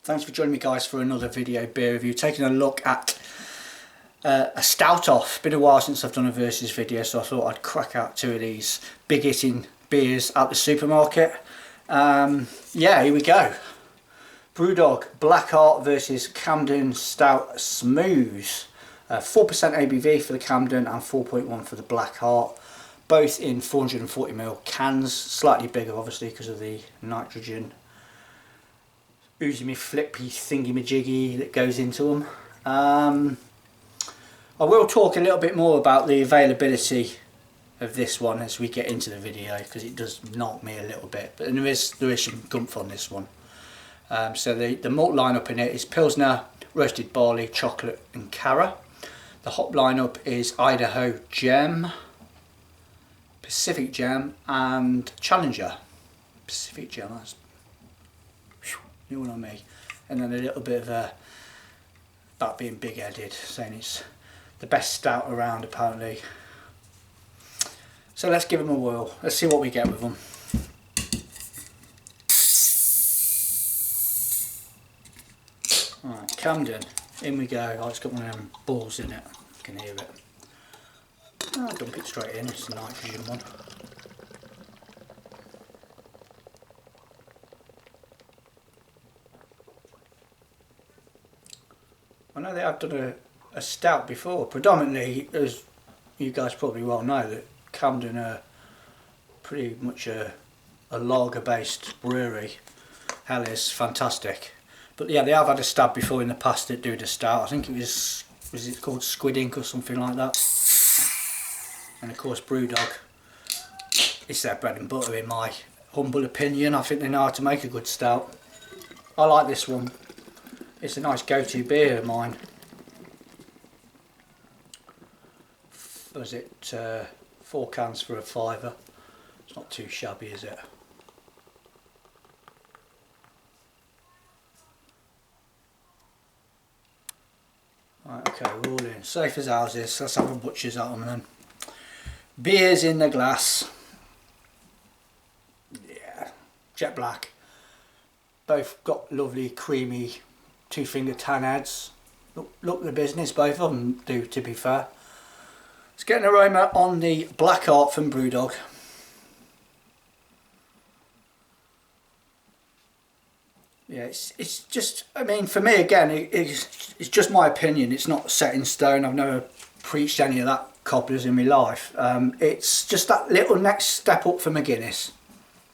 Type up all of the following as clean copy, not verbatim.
Thanks for joining me guys for another video beer review, taking a look at a Stout off. Been a while since I've done a versus video, so I thought I'd crack out two of these big hitting beers at the supermarket. Yeah, here we go. Brewdog Blackheart versus Camden Stout Smooth. 4% ABV for the Camden and 4.1 for the Blackheart. Both in 440ml cans, slightly bigger obviously because of the nitrogen oozy me flippy thingy majiggy that goes into them. I will talk a little bit more about the availability of this one as we get into the video, because it does knock me a little bit, but there is some gumph on this one. So the malt lineup in it is Pilsner, roasted barley, chocolate and Cara. The hop lineup is Idaho Gem, Pacific Gem and Challenger. Pacific Gem, that's new one on me. And then a little bit of about being big headed, saying it's the best stout around apparently. So let's give them a whirl. Let's see what we get with them. Alright, Camden, in we go. Oh, it's got one of them balls in it. You can hear it. Oh, dump it straight in, it's a nitrogen one. I know they have done a stout before. Predominantly, as you guys probably well know, that Camden are pretty much a lager based brewery. Hell is fantastic. But yeah, they have had a stout before in the past that do the stout. I think it was it called Squid Ink or something like that. And of course Brewdog, it's their bread and butter in my humble opinion. I think they know how to make a good stout. I like this one. It's a nice go-to beer of mine. Was it 4 cans for a £5? It's not too shabby, is it? Right, okay, we're all in. Safe as houses. Let's have a butcher's at them then. Beers in the glass. Yeah, jet black. Both got lovely creamy 2-finger tan heads. Look the business, both of them do, to be fair. Let's get an aroma on the Blackheart from Brewdog. Yeah, it's just, I mean, for me again, it's just my opinion. It's not set in stone. I've never preached any of that cobblers in my life. It's just that little next step up from a Guinness,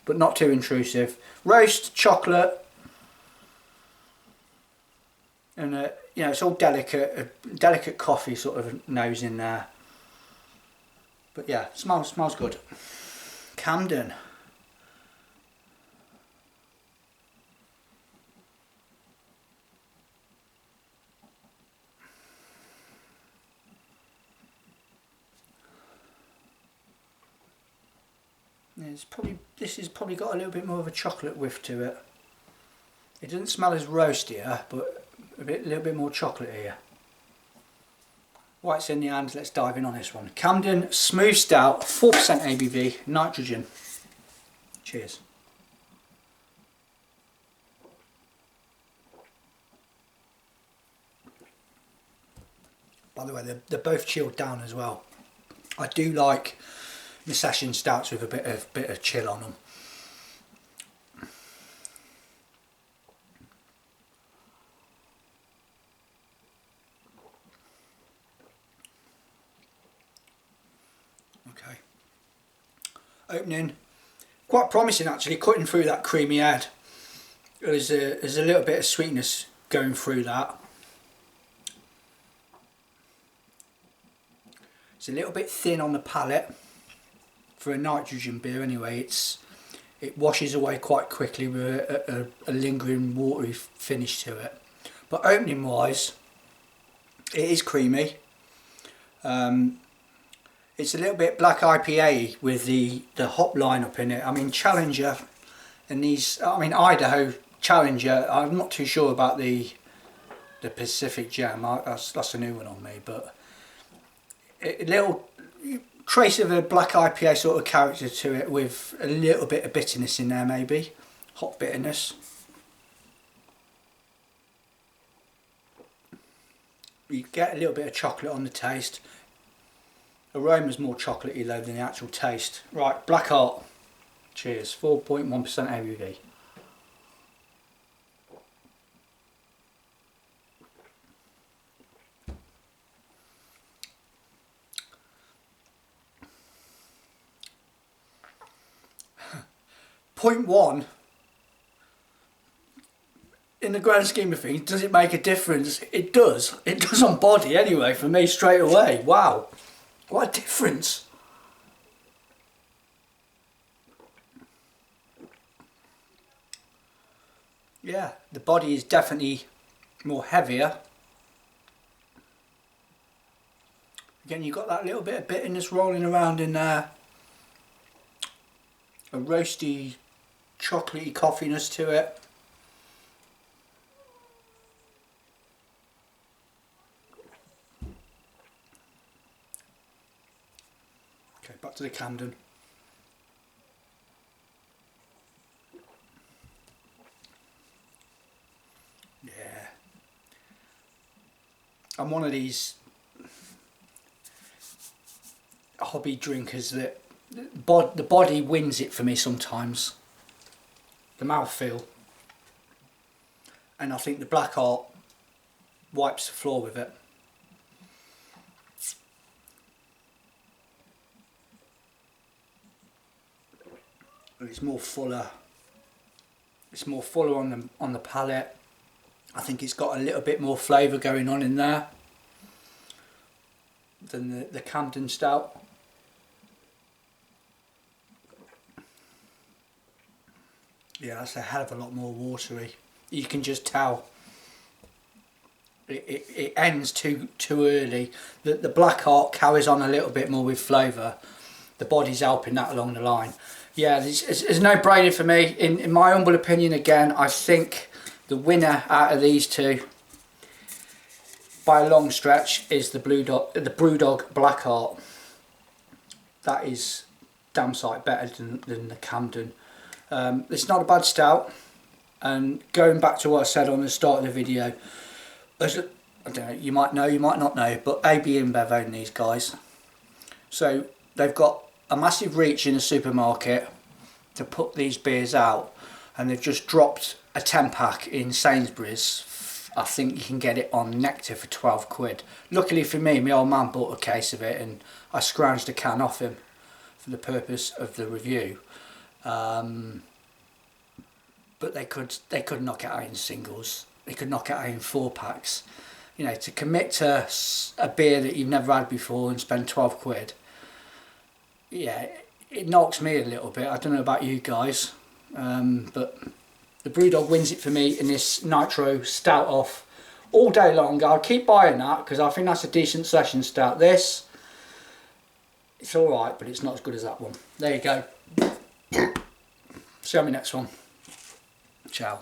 but not too intrusive. Roast, chocolate, and you know, it's all delicate, a delicate coffee sort of nose in there. But yeah, smells good. Camden. This has probably got a little bit more of a chocolate whiff to it. It doesn't smell as roastier, but a little bit more chocolate here. White's in the hand, let's dive in on this one. Camden Smooth Stout, 4% ABV, nitrogen. Cheers. By the way, they're both chilled down as well. I do like my session stouts with a bit of chill on them. Okay. Opening, quite promising actually, cutting through that creamy head. There's a little bit of sweetness going through that. It's a little bit thin on the palate. For a nitrogen beer anyway, it washes away quite quickly with a lingering watery finish to it. But opening wise, it is creamy. It's a little bit black IPA with the hop lineup in it. I mean, Challenger and these, I mean, Idaho Challenger, I'm not too sure about the Pacific Gem. That's a new one on me, but a little trace of a black IPA sort of character to it with a little bit of bitterness in there, maybe hop bitterness. You get a little bit of chocolate on the taste. Aroma's more chocolatey though than the actual taste. Right, Blackheart. Cheers. 4.1% ABV. Point one. In the grand scheme of things, does it make a difference? It does. It does on body anyway, for me straight away. Wow. What a difference. Yeah, the body is definitely more heavier. Again, you've got that little bit of bitterness rolling around in there. A roasty, chocolatey coffeeness to it. Okay, back to the Camden. Yeah. I'm one of these hobby drinkers that the body wins it for me sometimes. The mouthfeel. And I think the Blackheart wipes the floor with it. It's more fuller. It's more fuller on the palate. I think it's got a little bit more flavour going on in there than the Camden Stout. Yeah, that's a hell of a lot more watery. You can just tell. It ends too early. The Blackheart carries on a little bit more with flavour. The body's helping that along the line. Yeah, it's no brainer for me. In my humble opinion, again, I think the winner out of these two, by a long stretch, is the Brewdog Blackheart. That is damn sight better than the Camden. It's not a bad stout, and going back to what I said on the start of the video, I don't know, you might know, you might not know, but AB InBev own these guys. So they've got a massive reach in the supermarket to put these beers out, and they've just dropped a 10-pack in Sainsbury's. I think you can get it on Nectar for 12 quid. Luckily for me, my old man bought a case of it and I scrounged a can off him for the purpose of the review. But they could knock it out in singles. They could knock it out in 4-packs. You know, to commit to a beer that you've never had before and spend 12 quid, yeah, it knocks me a little bit. I don't know about you guys, but the Brewdog wins it for me in this Nitro Stout off all day long. I'll keep buying that because I think that's a decent session stout. This, it's alright, but it's not as good as that one. There you go. See you on my next one. Ciao.